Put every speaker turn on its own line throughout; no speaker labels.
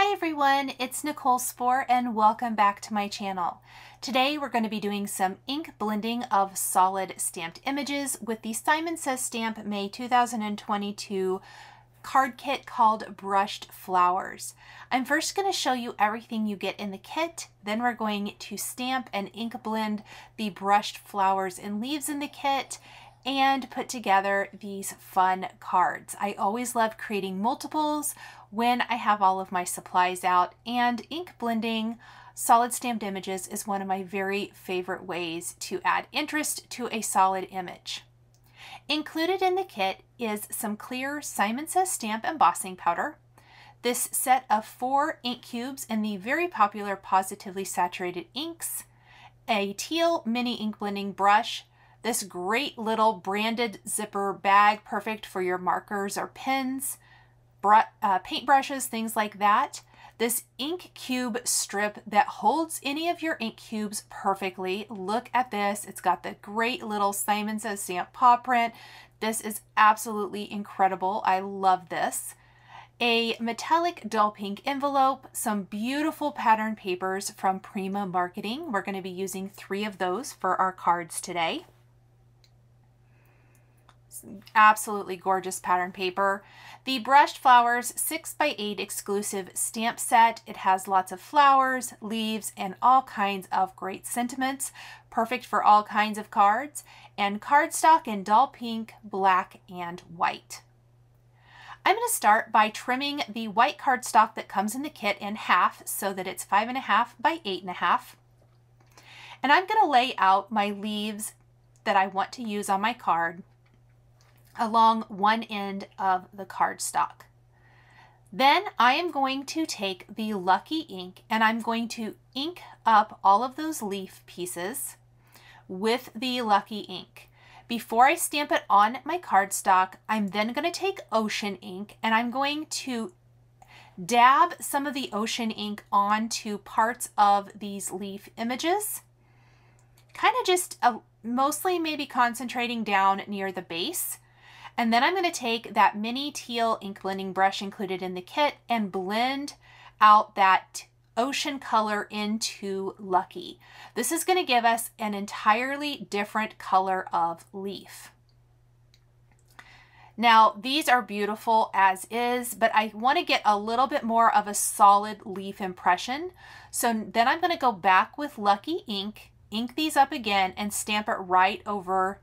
Hi everyone, it's Nichol Spohr and welcome back to my channel. Today we're going to be doing some ink blending of solid stamped images with the Simon Says Stamp May 2022 card kit called Brushed Flowers. I'm first going to show you everything you get in the kit, then we're going to stamp and ink blend the brushed flowers and leaves in the kit and put together these fun cards. I always love creating multiples when I have all of my supplies out, and ink blending solid stamped images is one of my very favorite ways to add interest to a solid image. Included in the kit is some clear Simon Says Stamp embossing powder, this set of 4 ink cubes in the very popular Pawsitively saturated inks, a teal mini ink blending brush, this great little branded zipper bag, perfect for your markers or pens, paintbrushes, things like that. This ink cube strip that holds any of your ink cubes perfectly. Look at this. It's got the great little Simon Says Stamp paw print. This is absolutely incredible. I love this. A metallic dull pink envelope, some beautiful pattern papers from Prima Marketing. We're going to be using 3 of those for our cards today. Absolutely gorgeous pattern paper. The Brushed Flowers 6x8 exclusive stamp set. It has lots of flowers, leaves, and all kinds of great sentiments. Perfect for all kinds of cards. And cardstock in dull pink, black, and white. I'm going to start by trimming the white cardstock that comes in the kit in half so that it's 5.5 by 8.5. And I'm going to lay out my leaves that I want to use on my card along one end of the cardstock. Then I am going to take the Lucky ink and I'm going to ink up all of those leaf pieces with the Lucky ink. Before I stamp it on my cardstock, I'm then going to take ocean ink and I'm going to dab some of the ocean ink onto parts of these leaf images. Kind of just mostly maybe concentrating down near the base. And then I'm going to take that mini teal ink blending brush included in the kit and blend out that ocean color into Lucky. This is going to give us an entirely different color of leaf. Now, these are beautiful as is, but I want to get a little bit more of a solid leaf impression. So then I'm going to go back with Lucky ink these up again, and stamp it right over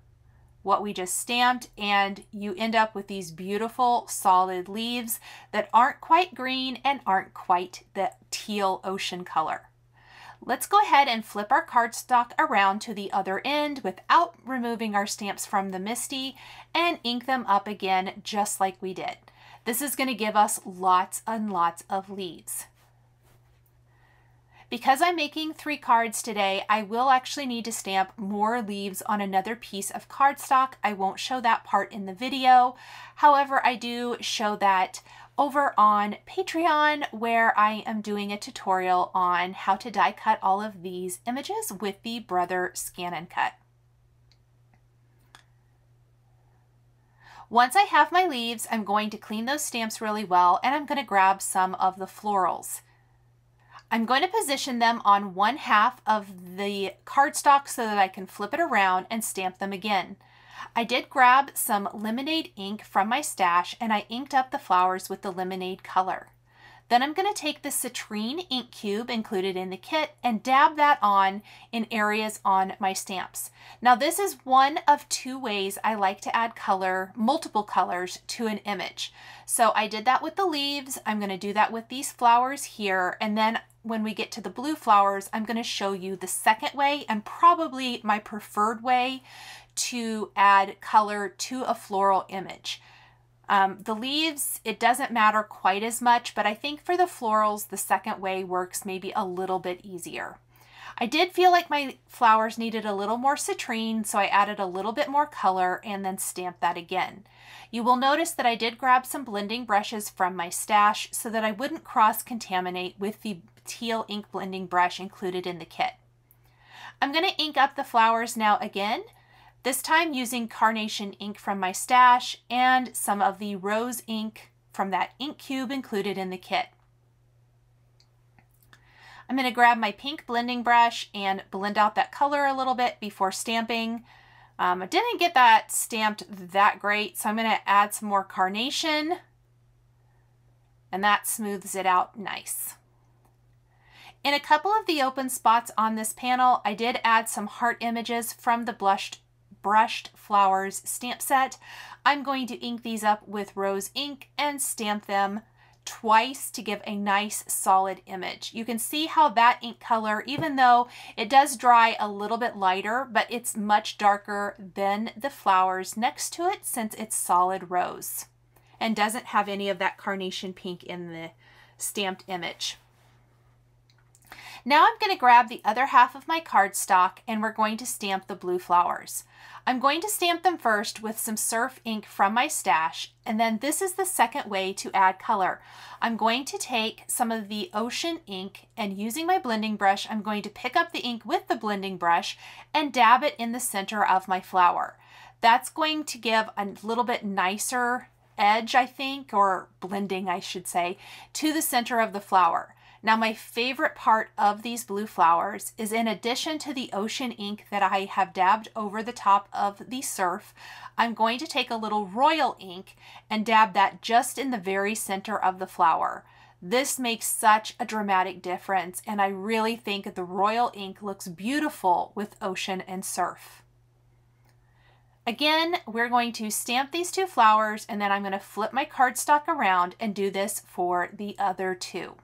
what we just stamped, and you end up with these beautiful solid leaves that aren't quite green and aren't quite the teal ocean color. Let's go ahead and flip our cardstock around to the other end without removing our stamps from the MISTI and ink them up again just like we did. This is going to give us lots and lots of leaves. Because I'm making 3 cards today, I will actually need to stamp more leaves on another piece of cardstock. I won't show that part in the video. However, I do show that over on Patreon, where I am doing a tutorial on how to die cut all of these images with the Brother Scan and Cut. Once I have my leaves, I'm going to clean those stamps really well, and I'm going to grab some of the florals. I'm going to position them on 1/2 of the cardstock so that I can flip it around and stamp them again. I did grab some lemonade ink from my stash and I inked up the flowers with the lemonade color. Then I'm going to take the citrine ink cube included in the kit and dab that on in areas on my stamps. Now this is one of 2 ways I like to add color, multiple colors, to an image. So I did that with the leaves, I'm going to do that with these flowers here, and then when we get to the blue flowers, I'm going to show you the second way and probably my preferred way to add color to a floral image. The leaves, it doesn't matter quite as much, but I think for the florals, the second way works maybe a little bit easier. I did feel like my flowers needed a little more citrine, so I added a little bit more color and then stamped that again. You will notice that I did grab some blending brushes from my stash so that I wouldn't cross-contaminate with the teal ink blending brush included in the kit. I'm going to ink up the flowers now again, this time using Carnation ink from my stash and some of the rose ink from that ink cube included in the kit. I'm going to grab my pink blending brush and blend out that color a little bit before stamping. I didn't get that stamped that great, so I'm going to add some more carnation, and that smooths it out nice. In a couple of the open spots on this panel, I did add some heart images from the Brushed Flowers stamp set. I'm going to ink these up with rose ink and stamp them twice to give a nice solid image. You can see how that ink color, even though it does dry a little bit lighter, but it's much darker than the flowers next to it since it's solid rose and doesn't have any of that carnation pink in the stamped image. Now I'm going to grab the other half of my cardstock and we're going to stamp the blue flowers. I'm going to stamp them first with some surf ink from my stash, and then this is the second way to add color. I'm going to take some of the ocean ink and using my blending brush, I'm going to pick up the ink with the blending brush and dab it in the center of my flower. That's going to give a little bit nicer edge, I think, or blending, I should say, to the center of the flower. Now my favorite part of these blue flowers is, in addition to the ocean ink that I have dabbed over the top of the surf, I'm going to take a little royal ink and dab that just in the very center of the flower. This makes such a dramatic difference, and I really think the royal ink looks beautiful with ocean and surf. Again, we're going to stamp these two flowers, and then I'm going to flip my cardstock around and do this for the other two.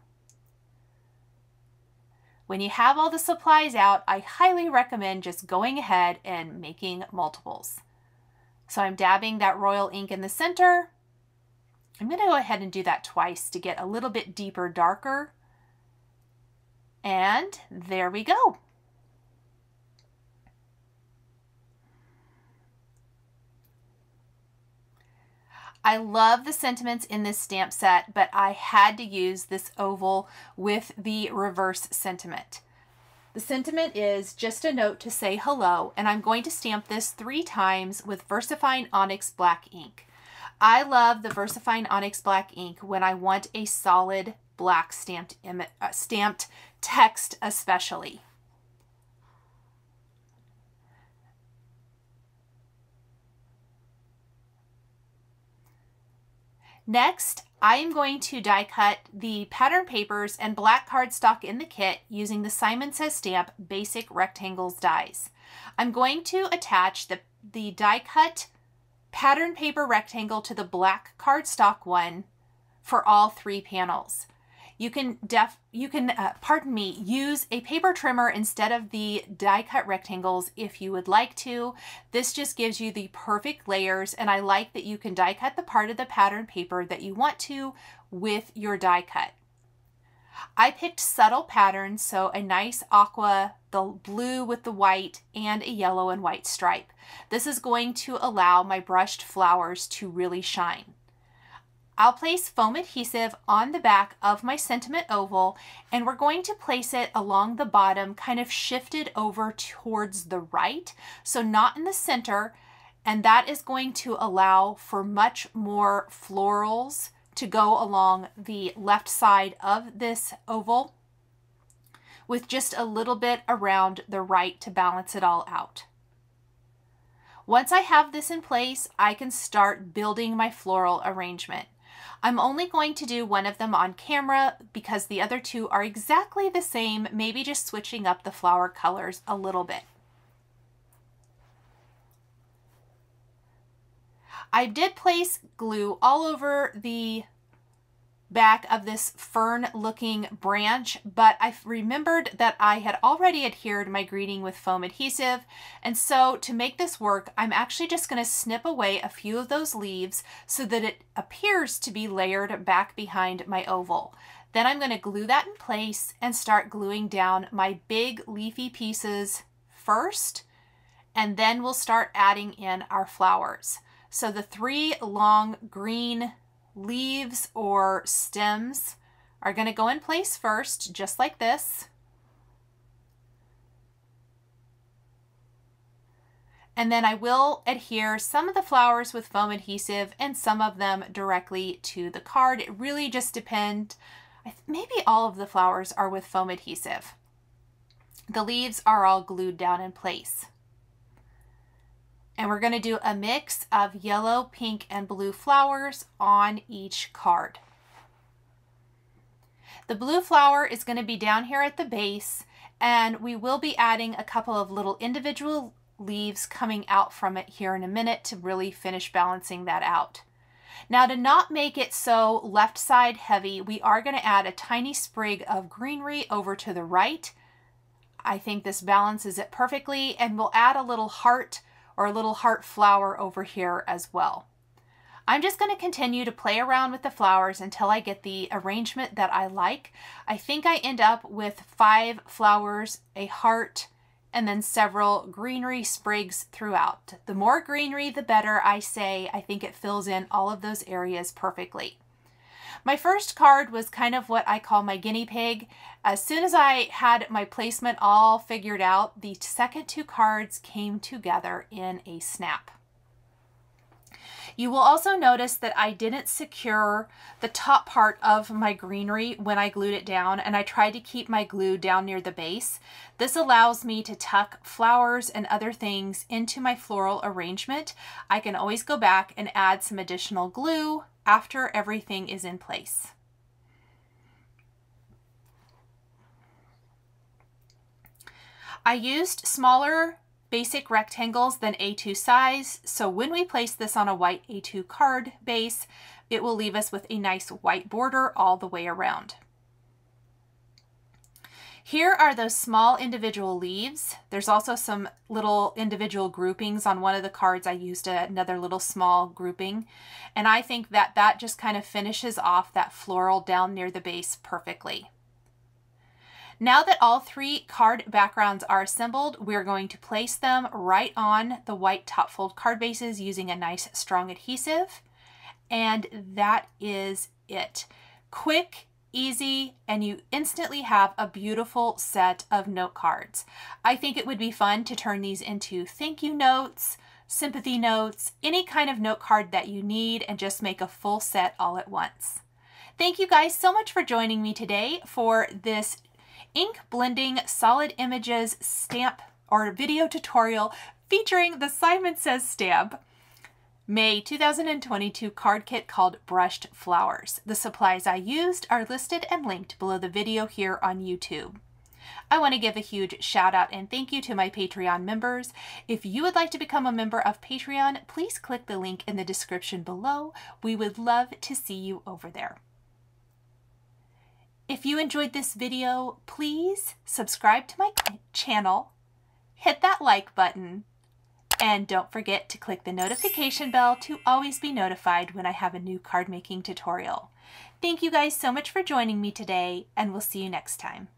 When you have all the supplies out, I highly recommend just going ahead and making multiples. So I'm dabbing that royal ink in the center. I'm going to go ahead and do that twice to get a little bit deeper, darker. And there we go. I love the sentiments in this stamp set, but I had to use this oval with the reverse sentiment. The sentiment is just a note to say hello, and I'm going to stamp this 3 times with VersaFine ONYX black ink. I love the VersaFine ONYX black ink when I want a solid black stamped text especially. Next, I am going to die cut the pattern papers and black cardstock in the kit using the Simon Says Stamp Basic Rectangles dies. I'm going to attach the die cut pattern paper rectangle to the black cardstock one for all 3 panels. You can use a paper trimmer instead of the die cut rectangles if you would like to. This just gives you the perfect layers, and I like that you can die cut the part of the pattern paper that you want to with your die cut. I picked subtle patterns, so a nice aqua, the blue with the white, and a yellow and white stripe. This is going to allow my brushed flowers to really shine. I'll place foam adhesive on the back of my sentiment oval, and we're going to place it along the bottom, kind of shifted over towards the right, so not in the center, and that is going to allow for much more florals to go along the left side of this oval with just a little bit around the right to balance it all out. Once I have this in place, I can start building my floral arrangement. I'm only going to do one of them on camera because the other 2 are exactly the same, maybe just switching up the flower colors a little bit. I did place glue all over the back of this fern looking branch, but I remembered that I had already adhered my greeting with foam adhesive, and so to make this work, I'm actually just going to snip away a few of those leaves so that it appears to be layered back behind my oval. Then I'm going to glue that in place and start gluing down my big leafy pieces first, and then we'll start adding in our flowers. So the 3 long green leaves or stems are going to go in place first, just like this. And then I will adhere some of the flowers with foam adhesive and some of them directly to the card. It really just depends maybe all of the flowers are with foam adhesive. The leaves are all glued down in place. And we're going to do a mix of yellow, pink, and blue flowers on each card. The blue flower is going to be down here at the base, and we will be adding a couple of little individual leaves coming out from it here in a minute to really finish balancing that out. Now, to not make it so left side heavy, we are going to add a tiny sprig of greenery over to the right. I think this balances it perfectly, and we'll add a little heart or a little heart flower over here as well. I'm just going to continue to play around with the flowers until I get the arrangement that I like. I think I end up with 5 flowers, a heart, and then several greenery sprigs throughout. The more greenery, the better, I say. I think it fills in all of those areas perfectly. My first card was kind of what I call my guinea pig. As soon as I had my placement all figured out, the second 2 cards came together in a snap. You will also notice that I didn't secure the top part of my greenery when I glued it down, and I tried to keep my glue down near the base. This allows me to tuck flowers and other things into my floral arrangement. I can always go back and add some additional glue after everything is in place. I used smaller basic rectangles than A2 size, so when we place this on a white A2 card base, it will leave us with a nice white border all the way around. Here are those small individual leaves. There's also some little individual groupings on one of the cards. I used another little small grouping, and I think that that just kind of finishes off that floral down near the base perfectly. Now that all 3 card backgrounds are assembled, we're going to place them right on the white top fold card bases using a nice strong adhesive. And that is it. Quick, easy, and you instantly have a beautiful set of note cards. I think it would be fun to turn these into thank you notes, sympathy notes, any kind of note card that you need, and just make a full set all at once. Thank you guys so much for joining me today for this ink blending solid images stamp or video tutorial featuring the Simon Says stamp May 2022 card kit called Brushed Flowers. The supplies I used are listed and linked below the video here on YouTube. I want to give a huge shout out and thank you to my Patreon members. If you would like to become a member of Patreon, please click the link in the description below. We would love to see you over there. If you enjoyed this video, please subscribe to my channel, hit that like button, and don't forget to click the notification bell to always be notified when I have a new card making tutorial. Thank you guys so much for joining me today, and we'll see you next time.